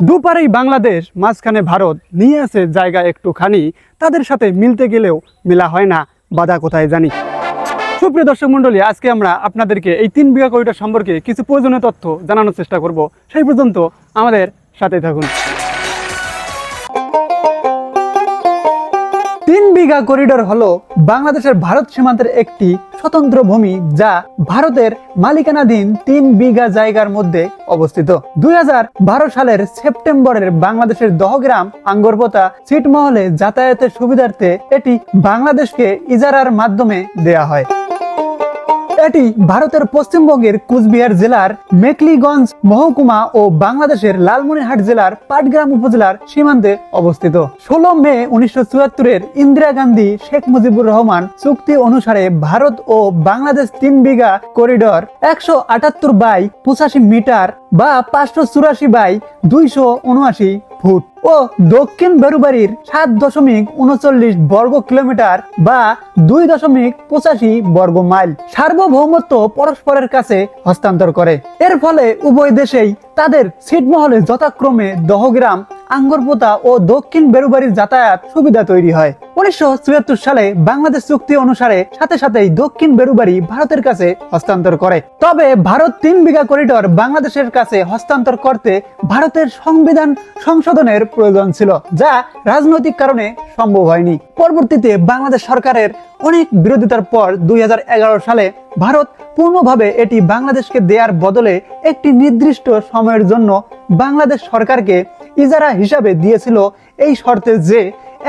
দুপারেই বাংলাদেশ, মাঝখানে ভারত, নিয়ে আছে জায়গা একটুখানি, তাদের সাথে মিলতে গেলেও মেলা হয় না, বাধা কোথায় জানি। সুপ্রিয় দর্শক মন্ডলী, আজকে আমরা আপনাদেরকে এই 3 বিঘা করিডোর সম্পর্কে কিছু প্রয়োজনীয় তথ্য জানানোর চেষ্টা করব। সেই পর্যন্ত আমাদের সাথেই থাকুন। 3 বিঘা করিডোর হলো বাংলাদেশের ভারত সীমান্তের একটি স্বতন্ত্র ভূমি, যা ভারতের মালিকানাধীন 3 বিঘা জায়গার মধ্যে অবস্থিত। 2012 সালের সেপ্টেম্বরের বাংলাদেশের দহগ্রাম আঙ্গরপোতা ছিটমহলে যাতায়াতের সুবিধার্থে এটি বাংলাদেশকে ইজারার মাধ্যমে দেয়া হয়। এটি ভারতের পশ্চিমবঙ্গের কুচবিহার জেলার মেকলিগঞ্জ মহকুমা ও বাংলাদেশের লালমনিরহাট জেলার পাটগ্রাম উপজেলার সীমান্তে অবস্থিত। 16 মে 1974-এর ইন্দিরা গান্ধী শেখ মুজিবুর রহমান চুক্তি অনুসারে ভারত ও বাংলাদেশ 3 বিঘা করিডোর 178 বাই 85 মিটার বা 584 বাই 279 ফুট ও দক্ষিণ বেরুবাড়ির 7.39 বর্গ কিলোমিটার বা 2.85 বর্গ মাইল সার্বভৌমত্ব পরস্পরের কাছে হস্তান্তর করে। এর ফলে উভয় দেশেই তাদের ছিটমহলে যথাক্রমে দহগ্রাম আঙ্গরপোতা ও দক্ষিণ বেরুবাড়ির যাতায়াত সুবিধা তৈরি হয়। 1974 সালে বাংলাদেশ চুক্তি অনুসারে সাথে সাথেই দক্ষিণ বেরুবাড়ি ভারতের কাছে হস্তান্তর করে। তবে ভারত 3 বিঘা করিডোর বাংলাদেশের কাছে হস্তান্তর করতে ভারতের সংবিধান সংশোধনের প্রয়োজন ছিল, যা রাজনৈতিক কারণে সম্ভব হয়নি। পরবর্তীতে বাংলাদেশ সরকারের অনেক বিরোধিতার পর 2011 সালে ভারত পূর্ণভাবে এটি বাংলাদেশকে দেওয়ার বদলে একটি নির্দিষ্ট সময়ের জন্য বাংলাদেশ সরকারকে ইজারা হিসাবে দিয়েছিল, এই শর্তে যে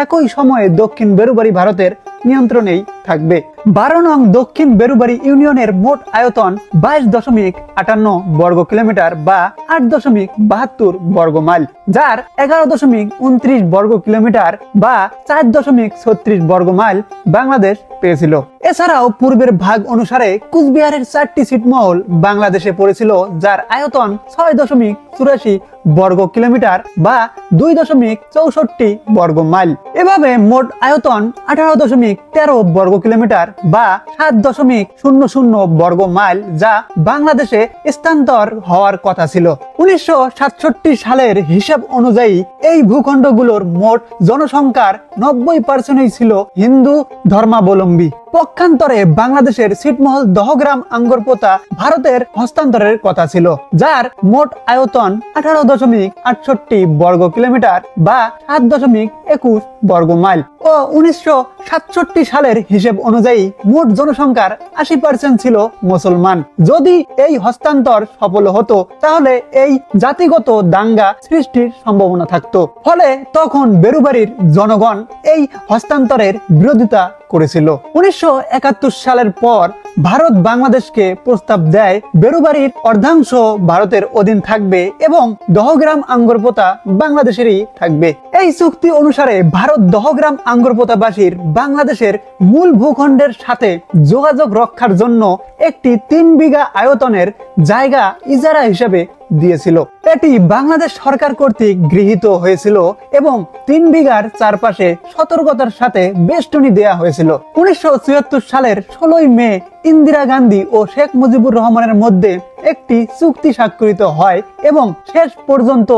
একই সময়ে দক্ষিণ বেরুবাড়ি ভারতের নিয়ন্ত্রণেই থাকবে। 12 নং দক্ষিণ বেরুবাড়ি ইউনিয়নের মোট আয়তন 22.58 বর্গ কিলোমিটার বা 8.72 বর্গ মাইল, যার 11.29 বর্গ কিলোমিটার বা 4.36 বর্গ মাইল বাংলাদেশ পেয়েছিল। এছাড়াও পূর্বের ভাগ অনুসারে কুচবিহারের 4টি ছিটমহল বাংলাদেশে পড়েছিল, যার আয়তন 6.84 বর্গ কিলোমিটার বা 2.64 বর্গ মাইল। এভাবে মোট আয়তন 18.13 বর্গ কিলোমিটার বা 7.00 বর্গ মাইল, যা বাংলাদেশে স্থানান্তর হওয়ার কথা ছিল। 1967 সালের হিসাব অনুযায়ী এই ভূখণ্ডগুলোর মোট জনসংখ্যার 90% ছিল হিন্দু ধর্মাবলম্বী। পক্ষান্তরে বাংলাদেশের ছিটমহল দহগ্রাম আঙ্গরপোতা ভারতের হস্তান্তরের কথা ছিল, যার মোট আয়তন 18.68 বর্গ কিলোমিটার বা 7.21 বর্গ মাইল ও 1967 সালের হিসেব অনুযায়ী মোট জনসংখ্যার 80% ছিল মুসলমান। যদি এই হস্তান্তর সফল হতো তাহলে এই জাতিগত দাঙ্গা সৃষ্টির সম্ভাবনা থাকতো, ফলে তখন বেরুবাড়ির জনগণ এই হস্তান্তরের বিরোধিতা করেছিল। 1971 সালের পর ভারত বাংলাদেশকে প্রস্তাব দেয় বেরুবাড়ির অর্ধাংশ ভারতের অধীন থাকবে এবং দহগ্রাম আঙ্গরপোতা বাংলাদেশেরই থাকবে। এই চুক্তি অনুসারে ভারত দহগ্রাম আঙ্গরপোতাবাসীর বাংলাদেশের মূল ভূখণ্ডের সাথে যোগাযোগ রক্ষার জন্য একটি 3 বিঘা আয়তনের জায়গা ইজারা হিসেবে দিয়েছিল। এটি বাংলাদেশ সরকার কর্তৃক গৃহীত হয়েছিল এবং 3 বিঘার চারপাশে সতর্কতার সাথে বেষ্টনী দেয়া হয়েছিল। 1974 সালের 16 মে ইন্দিরা গান্ধী ও শেখ মুজিবুর রহমানের মধ্যে একটি চুক্তি স্বাক্ষরিত হয় এবং শেষ পর্যন্ত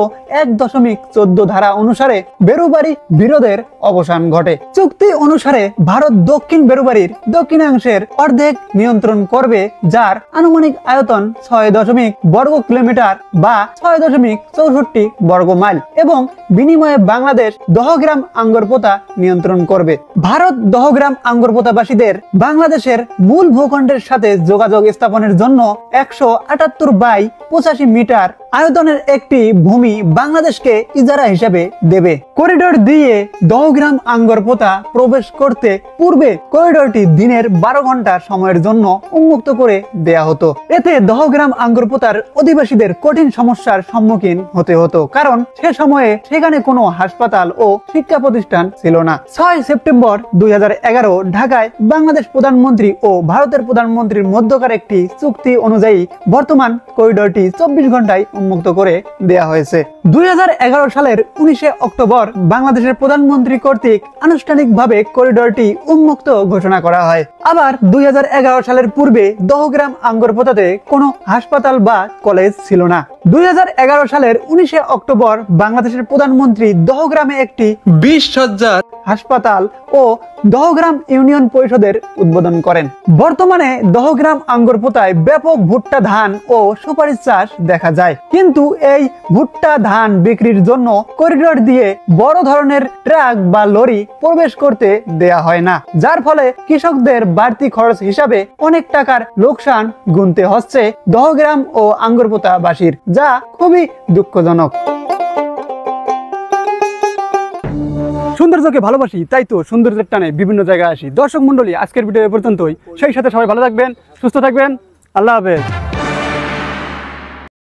1.14 ধারা অনুসারে বেরুবাড়ি বিরোধের অবসান ঘটে। চুক্তি অনুসারে ভারত দক্ষিণ বেরুবাড়ির দক্ষিণাংশের অর্ধেক নিয়ন্ত্রণ করবে, যার আনুমানিক আয়তন 6 বর্গ কিলোমিটার বা 6.64 বর্গ মাইল এবং বিনিময়ে বাংলাদেশ দহগ্রাম আঙ্গরপোতা নিয়ন্ত্রণ করবে। ভারত দহগ্রাম আঙ্গরপোতাবাসীদের বাংলাদেশের মূল ভূখণ্ডের সাথে যোগাযোগ স্থাপনের জন্য 178 বাই 85 মিটার আয়তনের একটি ভূমি বাংলাদেশকে ইজারা হিসেবে দেবে। করিডোর দিয়ে দহগ্রাম আঙ্গরপোতা প্রবেশ করতে পূর্বে করিডোরটি দিনের 12 ঘন্টা সময়ের জন্য উন্মুক্ত করে দেয়া হতো। এতে দহগ্রাম আঙ্গরপোতার অধিবাসীদের কঠিন সমস্যার সম্মুখীন হতে হতো, কারণ সে সময়ে সেখানে কোনো হাসপাতাল ও শিক্ষা প্রতিষ্ঠান ছিল না। 6 সেপ্টেম্বর 2011 ঢাকায় বাংলাদেশ প্রধানমন্ত্রী ও ভারতের প্রধানমন্ত্রীর মধ্যকার একটি চুক্তি অনুযায়ী বর্তমান করিডোরটি 24 ঘন্টায় উন্মুক্ত করে দেয়া হয়েছে। 2011 সালের 19 অক্টোবর বাংলাদেশের প্রধানমন্ত্রী কর্তৃক আনুষ্ঠানিকভাবে করিডোরটি উন্মুক্ত ঘোষণা করা হয়। আবার 2011 সালের পূর্বে দহগ্রাম আঙ্গরপোতাতে কোনো হাসপাতাল বা কলেজ ছিল না। 2011 সালের 19 অক্টোবর বাংলাদেশের প্রধানমন্ত্রী দহগ্রামে একটি 20 শয্যার হাসপাতাল ও দহগ্রাম ইউনিয়ন পরিষদের উদ্বোধন করেন। বর্তমানে দহগ্রাম আঙ্গরপোতায় ব্যাপক ভুট্টা, ধান ও সুপারি চাষ দেখা যায়, কিন্তু এই ভুট্টা ধান বিক্রির জন্য করিডোর দিয়ে বড় ধরনের ট্রাক বা লরি প্রবেশ করতে দেয়া হয় না, যার ফলে কৃষকদের বাড়তি খরচ হিসাবে অনেক টাকার লোকসান গুনতে হচ্ছে দহগ্রাম ও আঙ্গরপোতা বাসীর, যা খুবই দুঃখজনক। সৌন্দর্যকে ভালোবাসি, তাই তো সৌন্দর্যের টানে বিভিন্ন জায়গায় আসি। দর্শক মন্ডলী, আজকের ভিডিও এ পর্যন্তই। সেই সাথে সবাই ভালো থাকবেন, সুস্থ থাকবেন। আল্লাহ হাফেজ।